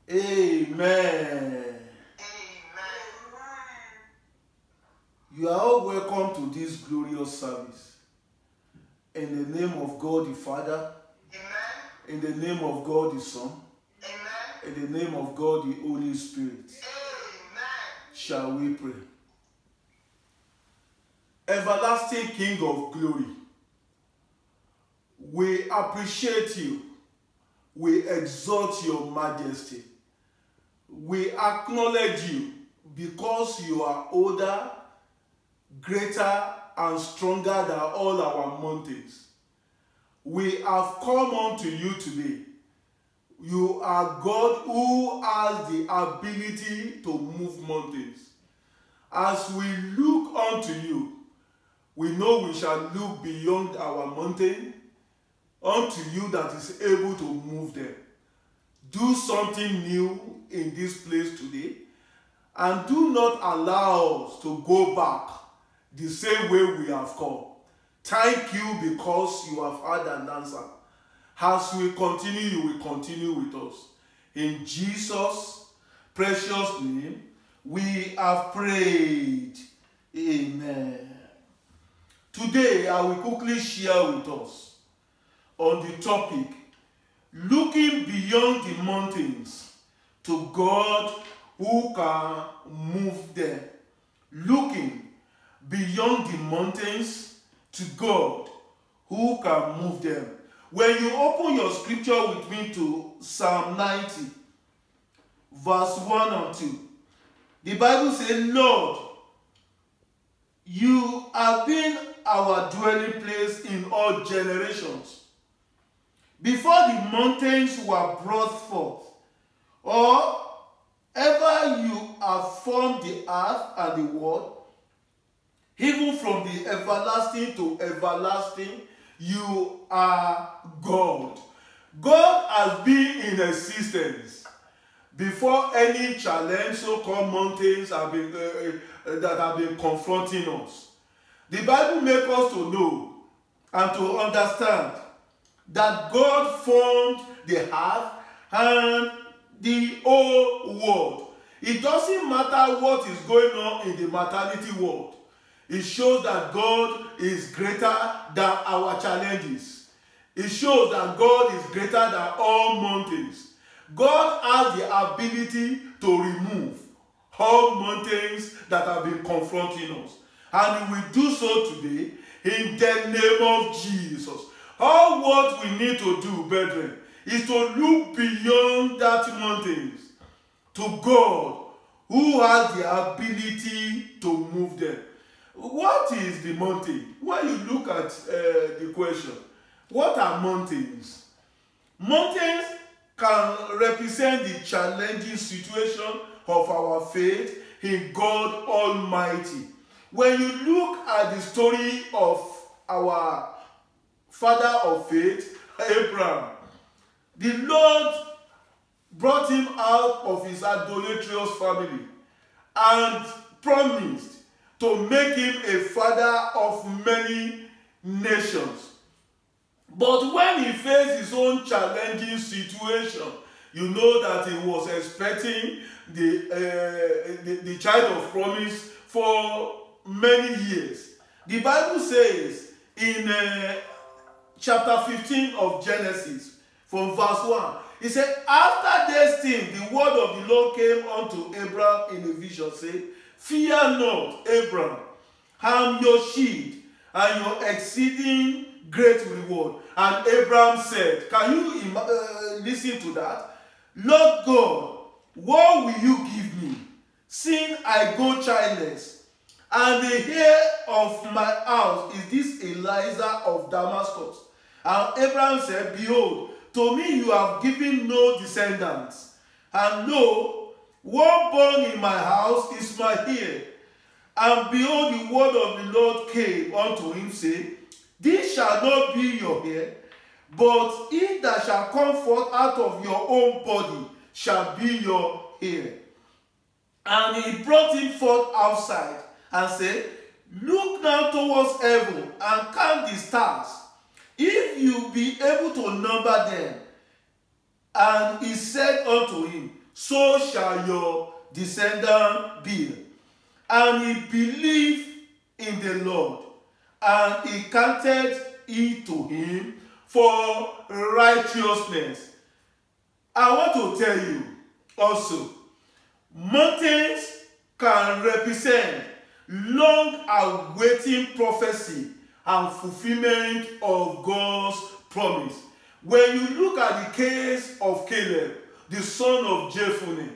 Amen. You are all welcome to this glorious service. In the name of God the Father, Amen. in the name of God the Son, Amen. in the name of God the Holy Spirit, Amen. shall we pray. Everlasting King of glory, we appreciate you. We exalt your majesty. We acknowledge you because you are older, greater, and stronger than all our mountains. We have come unto you today. You are God who has the ability to move mountains. As we look unto you, we know we shall look beyond our mountain unto you that is able to move them. Do something new in this place today, and do not allow us to go back the same way we have come. Thank you because you have had an answer. As we continue, you will continue with us. In Jesus' precious name, we have prayed. Amen. Today, I will quickly share with us on the topic, looking beyond the mountains to God who can move them. Looking beyond the mountains to God who can move them. When you open your scripture with me to Psalm 90, verse 1 and 2, the Bible says, Lord, you have been our dwelling place in all generations. Before the mountains were brought forth, or ever you have formed the earth and the world, even from the everlasting to everlasting, you are God. God has been in existence before any challenge, so-called mountains have been, that have been confronting us. The Bible makes us to know and to understand that God formed the earth and the whole world. It doesn't matter what is going on in the maternity world. It shows that God is greater than our challenges. It shows that God is greater than all mountains. God has the ability to remove all mountains that have been confronting us. And He will do so today in the name of Jesus. All what we need to do, brethren, is to look beyond that mountains to God who has the ability to move them. What is the mountain? When you look at the question, what are mountains? Mountains can represent the challenging situation of our faith in God Almighty. When you look at the story of our father of faith, Abraham, the Lord brought him out of his idolatrous family and promised to make him a father of many nations. But when he faced his own challenging situation, you know that he was expecting the child of promise for many years. The Bible says in chapter 15 of Genesis, from verse 1, it said, after this thing, the word of the Lord came unto Abraham in a vision, saying, fear not, Abraham, I am your shield and your exceeding great reward. And Abraham said, can you listen to that? Lord God, what will you give me, seeing I go childless? And the heir of my house is this Eliezer of Damascus. And Abraham said, behold, to me you have given no descendants, and lo, one born in my house is my heir. And behold, the word of the Lord came unto him, saying, this shall not be your heir, but he that shall come forth out of your own body shall be your heir. And he brought him forth outside, and said, look now towards heaven, and count the stars, if you be able to number them. And he said unto him, so shall your descendant be. And he believed in the Lord, and he counted it to him for righteousness. I want to tell you also, mountains can represent long-awaiting prophecy and fulfillment of God's promise. When you look at the case of Caleb, the son of Jephunneh,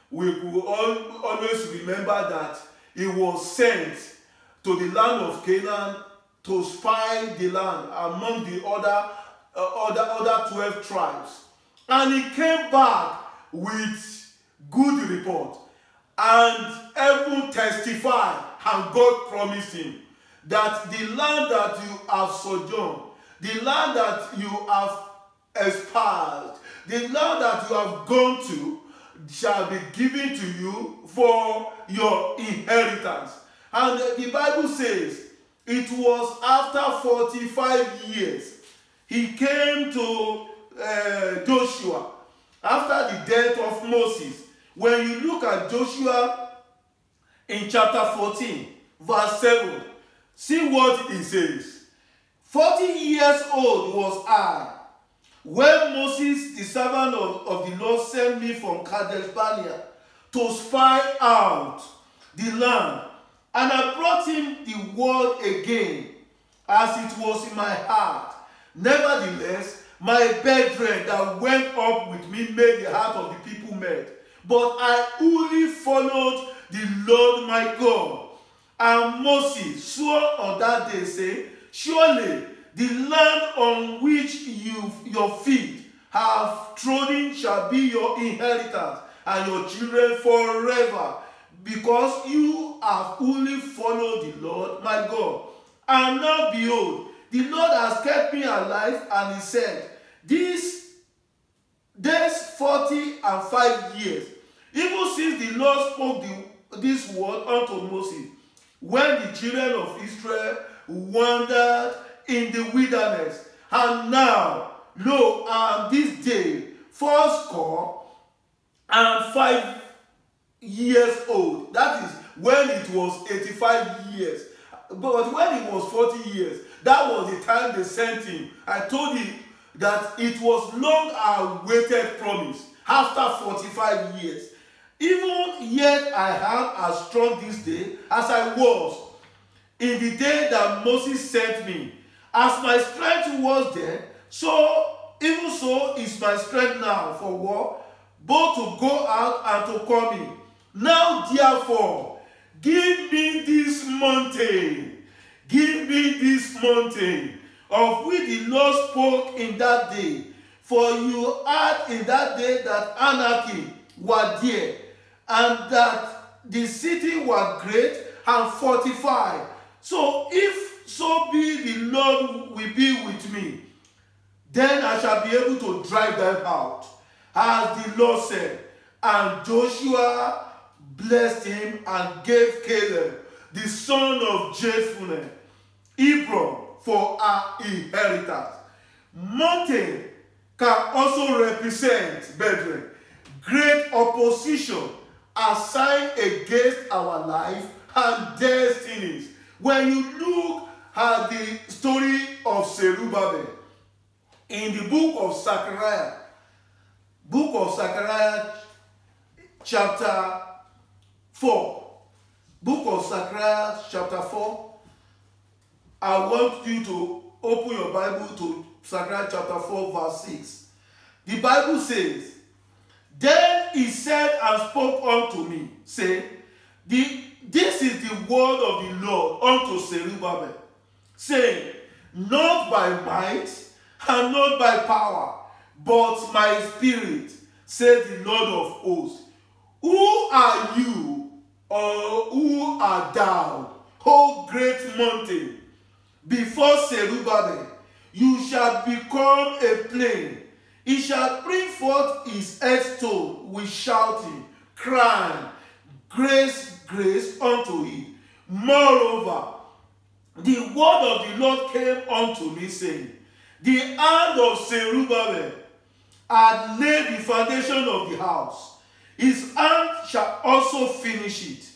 we will always remember that he was sent to the land of Canaan to spy the land among the other 12 tribes. And he came back with good report. And heaven testified, and God promised him that the land that you have sojourned, the land that you have espoused, the land that you have gone to, shall be given to you for your inheritance. And the Bible says it was after 45 years he came to Joshua after the death of Moses. When you look at Joshua in chapter 14, verse 7, see what he says. 40 years old was I when Moses, the servant of the Lord, sent me from Kadesh Barnea to spy out the land. And I brought him the word again, as it was in my heart. Nevertheless, my brethren that went up with me made the heart of the people mad. But I only followed the Lord my God. And Moses swore on that day, saying, surely the land on which your feet have trodden shall be your inheritance, and your children forever, because you have only followed the Lord my God. And now behold, the Lord has kept me alive, and he said, these 45 years, even since the Lord spoke this word unto Moses, when the children of Israel wandered in the wilderness. And now, lo, this day, 85 years old. That is when it was 85 years. But when it was 40 years, that was the time they sent him. I told him that it was long-awaited promise after 45 years. Even yet I am as strong this day as I was in the day that Moses sent me. As my strength was then, so even so is my strength now for war, both to go out and to come in. Now therefore, give me this mountain, of which the Lord spoke in that day. For you heard in that day that anarchy was there, and that the city was great and fortified. So if so be the Lord will be with me, then I shall be able to drive them out, as the Lord said. And Joshua blessed him and gave Caleb, the son of Jephunneh, Hebron for our inheritance. Mountain can also represent, brethren, great opposition assigned against our life and destinies. When you look at the story of Zerubbabel in the book of Zechariah chapter 4, book of Zechariah chapter 4, I want you to open your Bible to Zechariah chapter 4 verse 6. The Bible says, then he said and spoke unto me, saying, this is the word of the Lord unto Zerubbabel, saying, not by might and not by power, but my spirit, said the Lord of hosts. Who are you, or who art thou, O great mountain? Before Zerubbabel, you shall become a plain. He shall bring forth his headstone with shouting, crying, grace, grace unto it. Moreover, the word of the Lord came unto me, saying, the hand of Zerubbabel had laid the foundation of the house. his hand shall also finish it.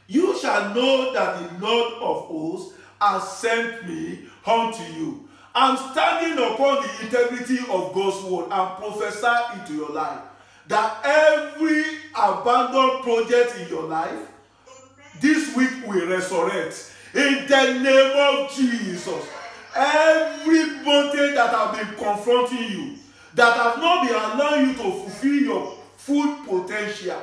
You shall know that the Lord of hosts has sent me unto you. I'm standing upon the integrity of God's word and prophesy into your life that every abandoned project in your life this week will resurrect in the name of Jesus. Every mountain that have been confronting you, that have not been allowing you to fulfill your full potential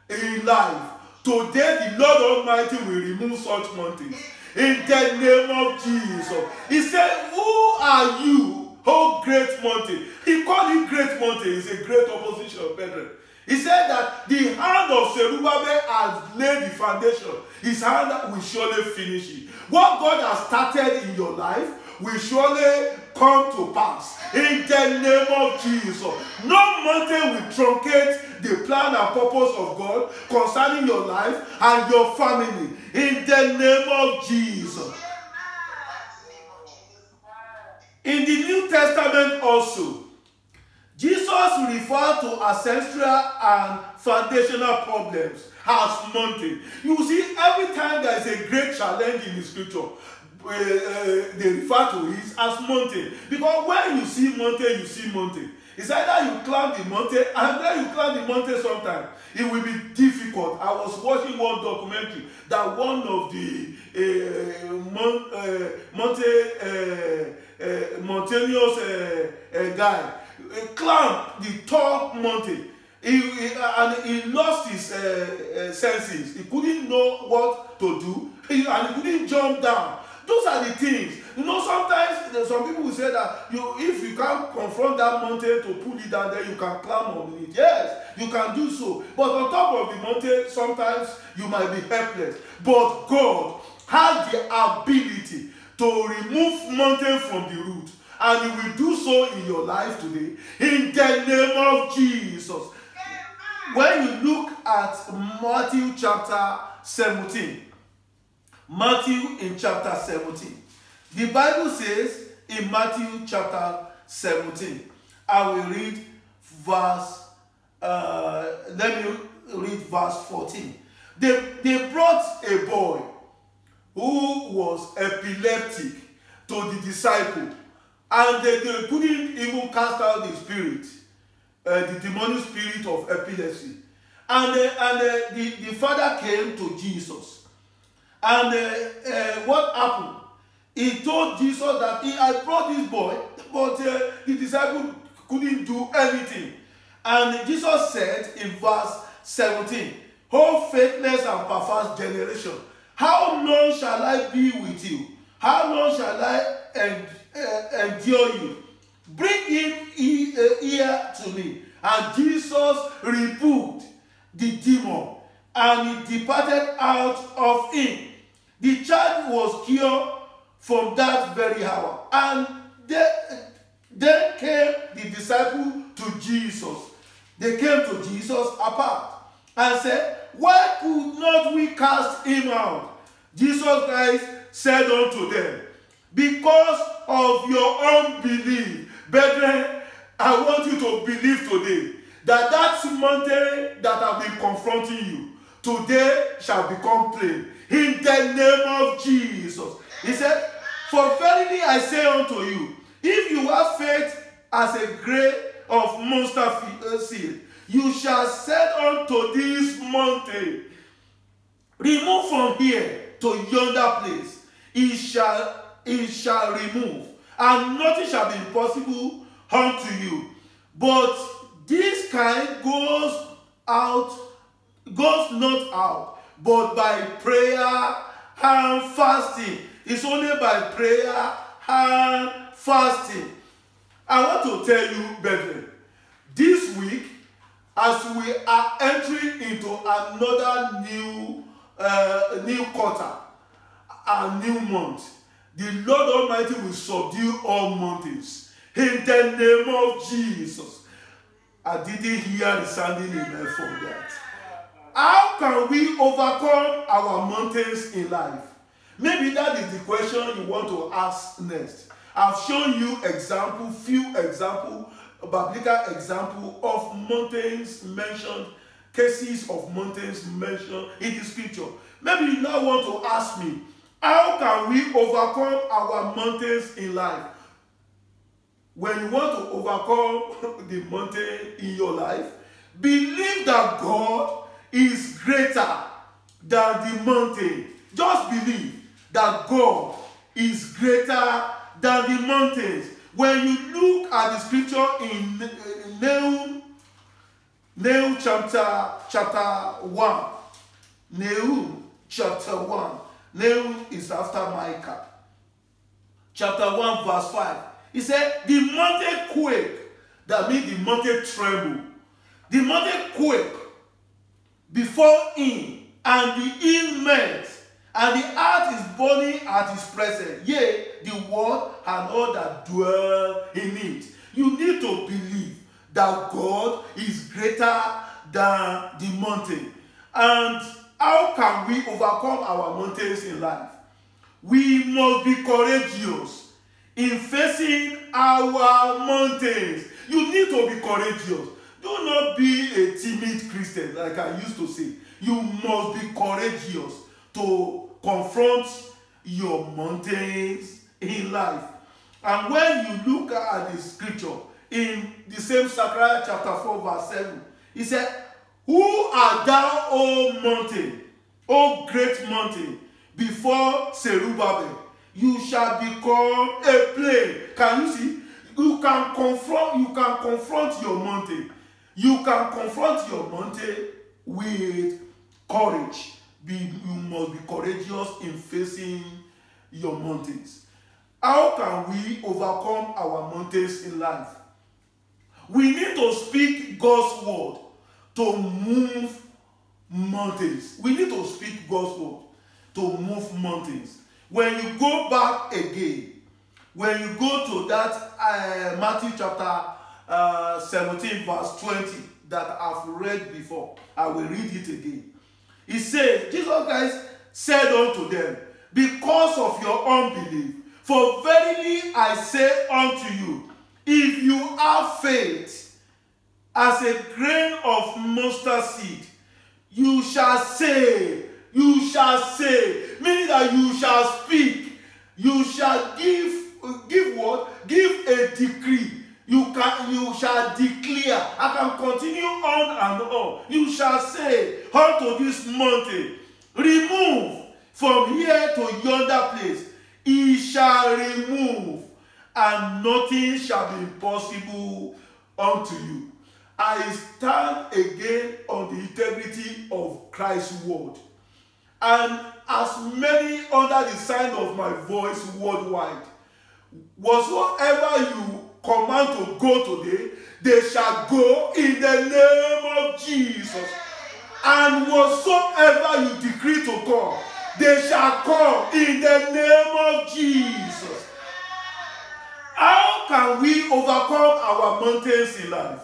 in life, today the Lord Almighty will remove such mountains in the name of Jesus. He said, who are you, oh great mountain? He called it great mountain. It's a great opposition, brethren. He said that the hand of Zerubbabel has laid the foundation. His hand will surely finish it. What God has started in your life will surely come to pass in the name of Jesus. No mountain will truncate the plan and purpose of God concerning your life and your family in the name of Jesus. In the New Testament also, Jesus referred to ancestral and foundational problems as mountain. You see, every time there is a great challenge in the scripture, they refer to it as mountain. Because when you see mountain, you see mountain. It's either you climb the mountain, and when you climb the mountain sometimes, it will be difficult. I was watching one documentary that one of the mountainous guy climbed the top mountain. And he lost his senses. He couldn't know what to do, and he couldn't jump down. Those are the things. You know, sometimes some people will say that if you can't confront that mountain to pull it down, then you can climb on it. Yes, you can do so. But on top of the mountain, sometimes you might be helpless. But God has the ability to remove mountain from the root. And He will do so in your life today. In the name of Jesus. When you look at Matthew chapter 17, Matthew in chapter 17, the Bible says in Matthew chapter 17, I will read verse, let me read verse 14. They brought a boy who was epileptic to the disciple, and they couldn't even cast out the spirit, the demonic spirit of epilepsy. And the father came to Jesus. And what happened? He told Jesus that I brought this boy, but the disciple couldn't do anything. And Jesus said in verse 17, "O faithless and perverse generation, how long shall I be with you? How long shall I endure you? Bring him here to me." And Jesus rebuked the demon, and he departed out of him. The child was cured from that very hour. And then came the disciple to Jesus. They came to Jesus apart and said, "Why could not we cast him out?" Jesus Christ said unto them, "Because of your unbelief." Brethren, I want you to believe today that that mountain that have been confronting you today shall become plain. In the name of Jesus. He said, "For verily I say unto you, if you have faith as a grain of mustard seed, you shall say unto this mountain, remove from here to yonder place. It shall remove, and nothing shall be impossible unto you. But this kind goes not out, but by prayer and fasting." It's only by prayer and fasting. I want to tell you, brethren, this week, as we are entering into another new quarter, a new month, the Lord Almighty will subdue all mountains. In the name of Jesus. I didn't hear the sounding amen for that. How can we overcome our mountains in life? Maybe that is the question you want to ask next. I've shown you few example, biblical example of mountains mentioned cases of mountains mentioned in the scripture. Maybe you now want to ask me, how can we overcome our mountains in life? When you want to overcome the mountain in your life, believe that God is greater than the mountain. Just believe that God is greater than the mountains. When you look at the scripture in Nahum chapter 1, Nahum chapter 1, Nahum is after Micah. Chapter 1 verse 5. He said, the mountain quake, that means the mountain tremble. The mountain quake before him, and the hill melt, and the earth is burning at his presence. Yea, the world and all that dwell in it. You need to believe that God is greater than the mountain. And how can we overcome our mountains in life? We must be courageous in facing our mountains. You need to be courageous. Do not be a timid Christian, like I used to say. You must be courageous to confront your mountains in life. And when you look at the scripture in the same Zechariah chapter 4 verse 7, he said, who art thou, O mountain, O great mountain, before Zerubbabel? You shall become a plain. Can you see? You can confront your mountain. You can confront your mountain with courage. You must be courageous in facing your mountains. How can we overcome our mountains in life? We need to speak God's word to move mountains. We need to speak God's word to move mountains. When you go back again, when you go to that Matthew chapter 17 verse 20 that I've read before, I will read it again. He said, Jesus Christ said unto them, because of your unbelief, for verily I say unto you, if you have faith as a grain of mustard seed, you shall say, meaning that you shall speak, you shall give what? Give a decree. You shall declare. I can continue on and on. You shall say unto this mountain, remove from here to yonder place. He shall remove, and nothing shall be impossible unto you. I stand again on the integrity of Christ's word. And as many under the sound of my voice worldwide, whatsoever you command to go today, they shall go in the name of Jesus. And whatsoever you decree to come, they shall come in the name of Jesus. How can we overcome our mountains in life?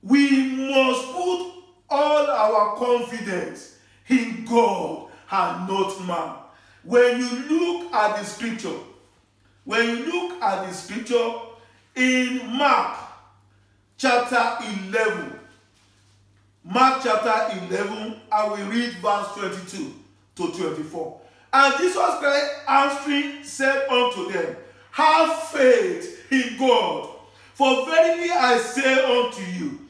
We must put all our confidence in God and not man. When you look at the scripture, in Mark chapter 11, I will read verse 22 to 24. And Jesus Christ answering said unto them, have faith in God, for verily I say unto you,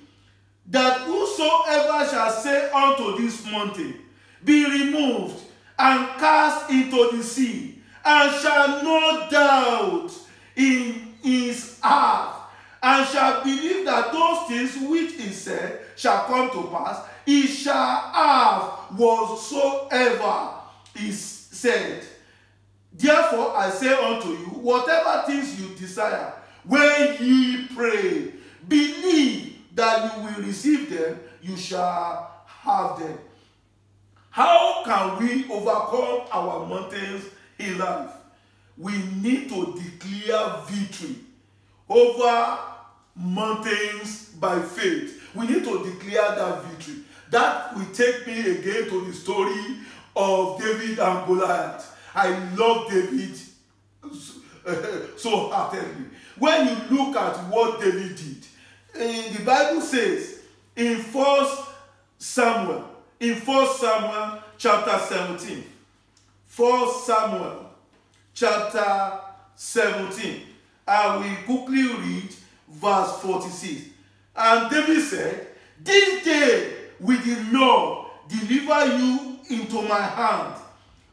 that whosoever shall say unto this mountain, be removed and cast into the sea, and shall not doubt in his heart, and shall believe that those things which he said shall come to pass, he shall have whatsoever is said. Therefore I say unto you, whatever things you desire, when ye pray, believe that you will receive them, you shall have them. How can we overcome our mountains in life? We need to declare victory over mountains by faith. We need to declare that victory. That will take me again to the story of David and Goliath. I love David so heartedly. When you look at what David did, the Bible says in 1 Samuel, in 1 Samuel chapter 17. 1 Samuel chapter 17. I will quickly read verse 46. And David said, this day will the Lord deliver you into my hand.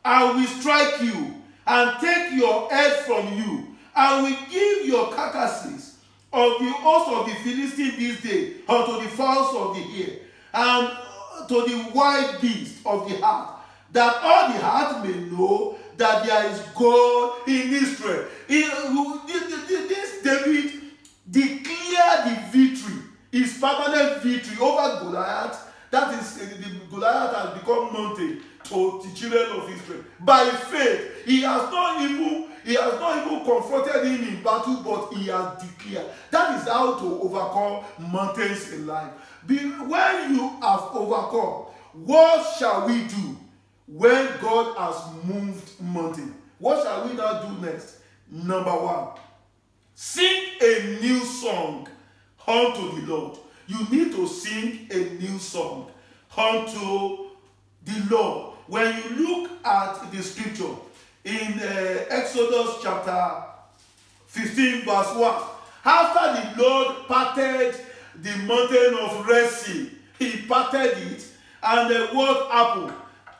I will strike you and take your head from you. I will give your carcasses of the host of the Philistines this day unto the fowls of the air and to the wild beasts of the earth, that all the earth may know that there is God in Israel. This David declared the victory, his permanent victory over Goliath. That is, the Goliath has become mountain to the children of Israel. By faith, he has not even confronted him in battle, but he has declared. That is how to overcome mountains in life. When you have overcome, what shall we do when God has moved mountain? What shall we now do next? Number one, sing a new song unto the Lord. You need to sing a new song unto the Lord. When you look at the scripture in Exodus chapter 15 verse 1, after the Lord parted the mountain of Red Sea, he parted it, and what happened?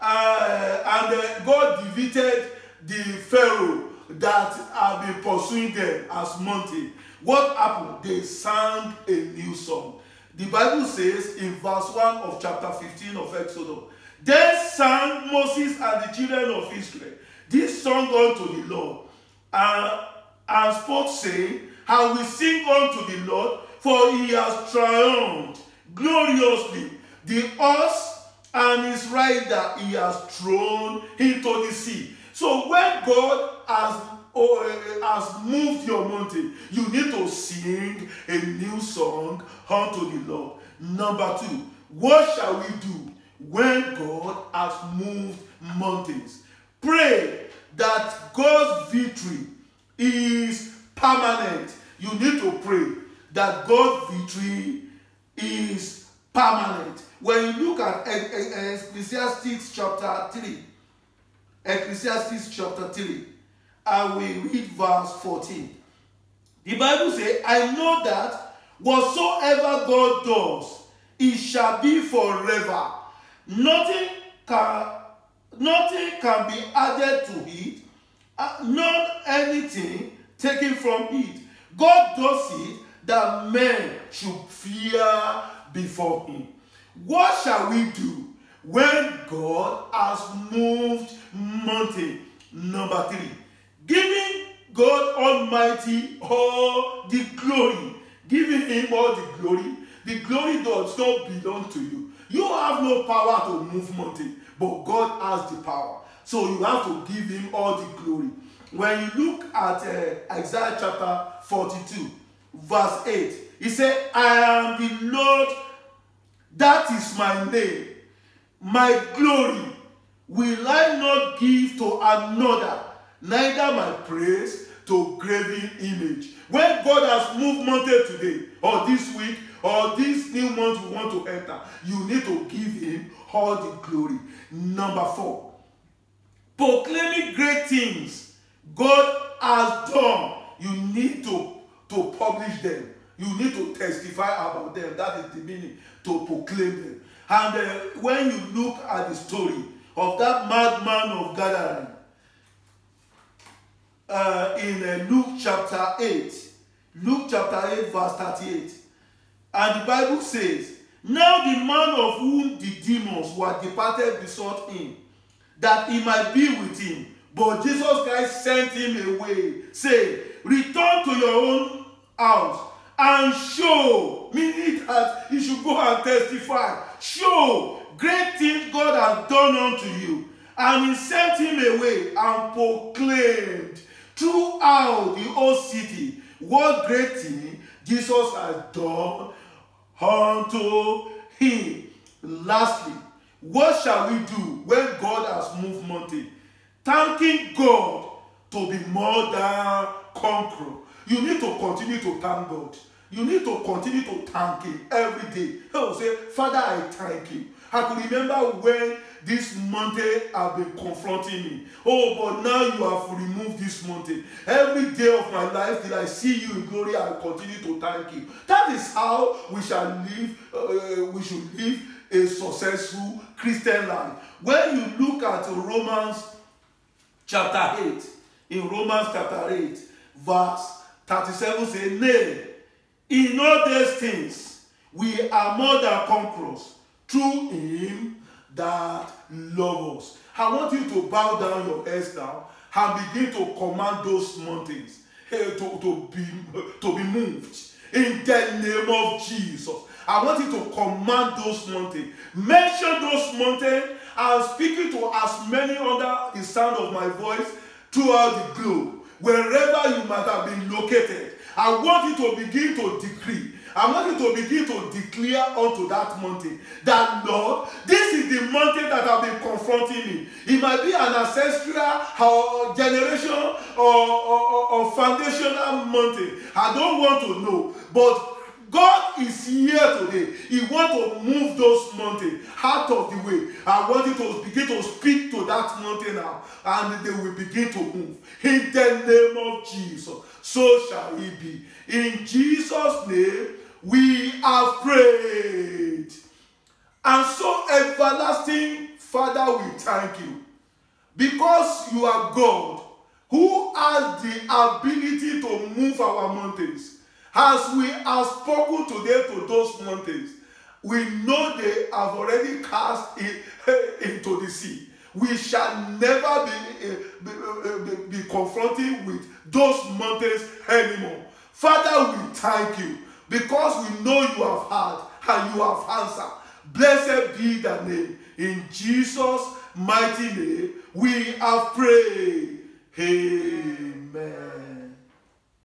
And God defeated the Pharaoh that had been pursuing them as mountain. What happened? They sang a new song. The Bible says in verse 1 of chapter 15 of Exodus, then sang Moses and the children of Israel this song unto the Lord, and spoke, saying, I will sing unto the Lord, for he has triumphed gloriously. The horse and his rider he has thrown into the sea. So when God has moved your mountain, you need to sing a new song unto the Lord. Number two, what shall we do when God has moved mountains? Pray that God's victory is permanent. You need to pray that God's victory is permanent. When you look at Ecclesiastes chapter 3, Ecclesiastes chapter 3, I will read verse 14. The Bible says, I know that whatsoever God does, it shall be forever. Nothing can be added to it, not anything taken from it. God does it that men should fear before him. What shall we do when God has moved mountain? Number three, giving God Almighty all the glory. Giving him all the glory. The glory does not belong to you. You have no power to move mountain, but God has the power. So you have to give him all the glory. When you look at Isaiah chapter 42, verse 8, he said, I am the Lord, that is my name. My glory will I not give to another, neither my praise to graven image. When God has moved mountain today, or this week, or this new month you want to enter, you need to give him all the glory. Number four, proclaiming great things God has done. You need to publish them. You need to testify about them. That is the meaning, to proclaim them. And when you look at the story of that madman of Gadarene, in Luke chapter 8, Luke chapter 8 verse 38, and the Bible says, now the man of whom the demons were departed besought him, that he might be with him. But Jesus Christ sent him away, saying, return to your own house and show, meaning that he should go and testify, show great things God has done unto you. And he sent him away and proclaimed throughout the whole city what great thing Jesus has done unto him. Lastly, what shall we do when God has moved mountain? Thanking God to be more than conqueror. You need to continue to thank God. You need to continue to thank him every day. He will say, Father, I thank you. I could remember when this mountain have been confronting me. Oh, but now you have removed this mountain. Every day of my life till I see you in glory, I continue to thank you. That is how we shall live. We should live a successful Christian life. When you look at Romans chapter 8, in Romans chapter 8, verse 37 says, nay, in all these things we are more than conquerors through him that loves us. I want you to bow down your heads now and begin to command those mountains to be moved in the name of Jesus. I want you to command those mountains. Mention those mountains. I'm speaking to as many under the sound of my voice throughout the globe. Wherever you might have been located, I want you to begin to decree. I want you to begin to declare unto that mountain that, Lord, this is the mountain that have been confronting me. It might be an ancestral or generation or foundational mountain. I don't want to know. But God is here today. He wants to move those mountains out of the way. I want you to begin to speak to that mountain now, and they will begin to move. In the name of Jesus, so shall it be. In Jesus' name, we have prayed. And so, everlasting Father, we thank you. Because you are God who has the ability to move our mountains. As we have spoken today to those mountains, we know they have already cast into the sea. We shall never be confronting with those mountains anymore. Father, we thank you because we know you have heard and you have answered. Blessed be the name. In Jesus' mighty name, we have prayed. Amen.